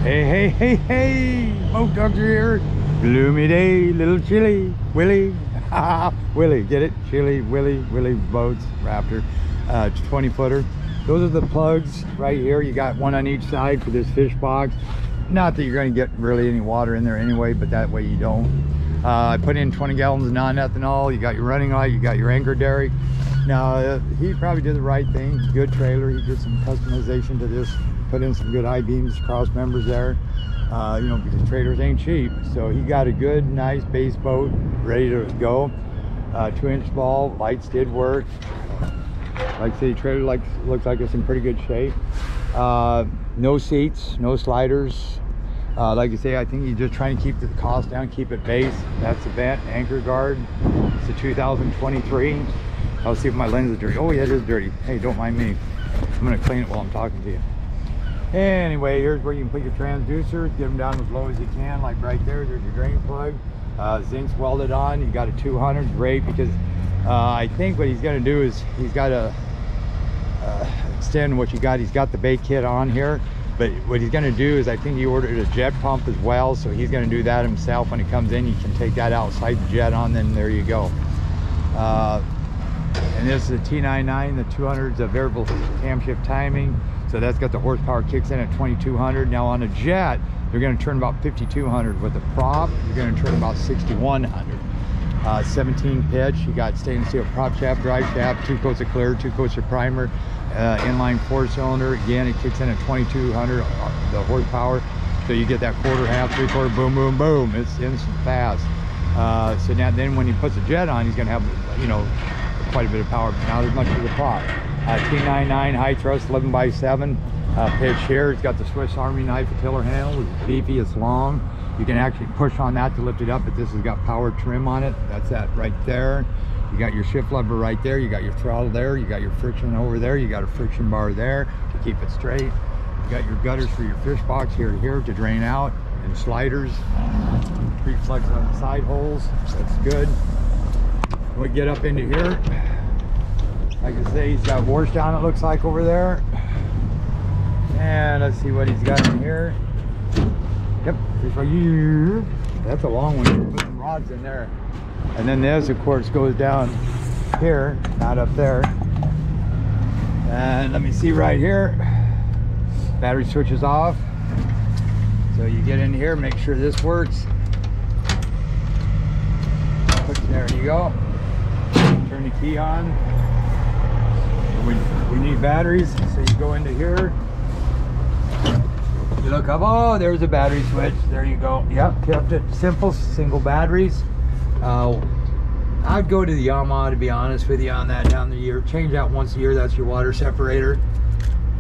Hey, hey, hey, hey, boat dogs are here. Gloomy day, little chilly, Willie. Willie, get it? Chilly, Willie boats, Raptor, 20 footer. Those are the plugs right here. You got one on each side for this fish box. Not that you're going to get really any water in there anyway, but that way you don't. I put in 20 gallons of non-ethanol. You got your running light, you got your anchor derrick. Now, he probably did the right thing. Good trailer. He did some customization to this. Put in some good I-beams, cross members there. You know, because trailers ain't cheap. So he got a good, nice base boat ready to go. 2-inch ball, lights did work. Like I say, trailer looks like it's in pretty good shape. No seats, no sliders. Like I say, I think he's just trying to keep the cost down, keep it base. That's the vent, anchor guard. It's a 2023. I'll see if my lens is dirty. Oh yeah, it is dirty. Hey, don't mind me. I'm gonna clean it while I'm talking to you. Anyway, here's where you can put your transducers. Get them down as low as you can, like right there. There's your drain plug. Zinc's welded on. You got a 200, great, because I think what he's gonna do is he's got to extend what you got. He's got the bait kit on here, but what he's gonna do is I think he ordered a jet pump as well, so he's gonna do that himself. When he comes in, you can take that outside the jet on, then there you go. And this is a T99, the 200's a variable camshaft timing, so that's got the horsepower, kicks in at 2200. Now on a jet, you're going to turn about 5200. With a prop, you're going to turn about 6100. 17 pitch, you got stainless steel prop shaft, drive shaft, 2 coats of clear, 2 coats of primer, inline 4-cylinder. Again, it kicks in at 2200, the horsepower, so you get that quarter, half, 3/4, boom, boom, boom. It's instant fast. So now then when he puts a jet on, he's going to have, you know, quite a bit of power, but not as much as the prop. T99 high thrust 11x7 pitch here. It's got the Swiss Army knife tiller handle. It's beefy, it's long. You can actually push on that to lift it up, but this has got power trim on it. That's that right there. You got your shift lever right there. You got your throttle there. You got your friction over there. You got a friction bar there to keep it straight. You got your gutters for your fish box here to drain out, and sliders. Pre-flex on the side holes. That's good. We get up into here. Like I say, he's got wash down, it looks like, over there. And let's see what he's got in here. Yep, that's a long one. You put some rods in there. And then this, of course, goes down here, not up there. And let me see right here. Battery switches off. So you get in here, make sure this works. There you go. Turn the key on. We need batteries, so you go into here. You look up, oh, there's a battery switch. There you go. Yep, kept it simple, single batteries. I'd go to the Yamaha, to be honest with you, on that down the year. Change out once a year. That's your water separator.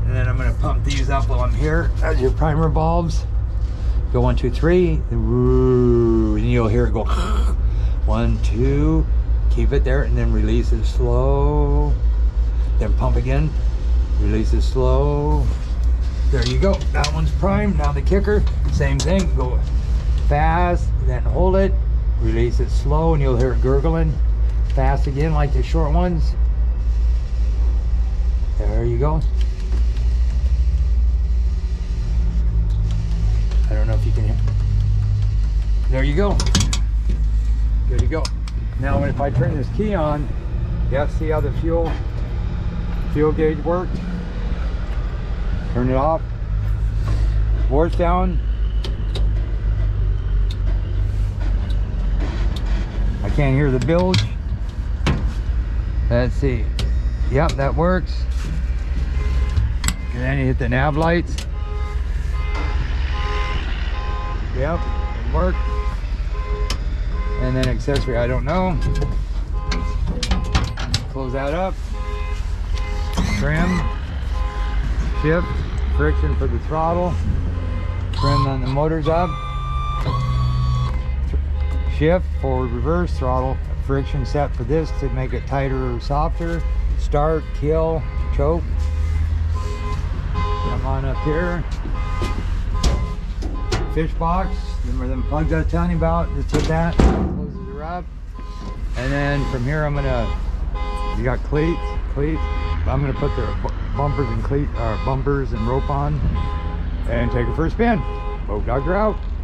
And then I'm going to pump these up while I'm here. That's your primer bulbs. Go 1, 2, 3. Ooh, and you'll hear it go 1, 2. Keep it there, and then release it slow. Then pump again. Release it slow. There you go. That one's primed. Now the kicker, same thing. Go fast, then hold it. Release it slow, and you'll hear it gurgling. Fast again, like the short ones. There you go. I don't know if you can hear. There you go. Good to go. Now if I turn this key on, yeah, see how the fuel gauge worked? Turn it off. Wash down. I can't hear the bilge. Let's see. Yep, that works. And then you hit the nav lights. Yep, it worked. And then accessory, I don't know. Close that up. Trim, shift, friction for the throttle. Trim on the motors up. Shift, forward, reverse, throttle, friction set for this to make it tighter or softer. Start, kill, choke. Come on up here. Fish box, remember them plugs I was telling you about? Just hit that, closes her up. And then from here I'm gonna, you got cleats. I'm gonna put the bumpers and bumpers and rope on and take it for a spin. Boat Doctor out.